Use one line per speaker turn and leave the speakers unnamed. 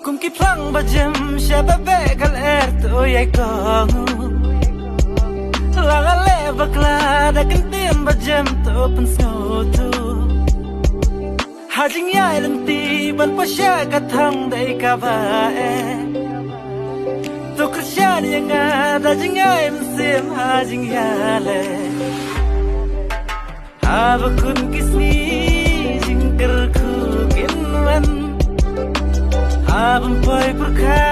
Kum ki plang bajem shababe kal to yai kong la le bakla da kan tim bajem to pen tu hajing yai lenti ban pasha ka thang dai ka ba to krishan yang ada jing yai sim hajing ya le abakun kisni jingker ku kinman abang boy berkah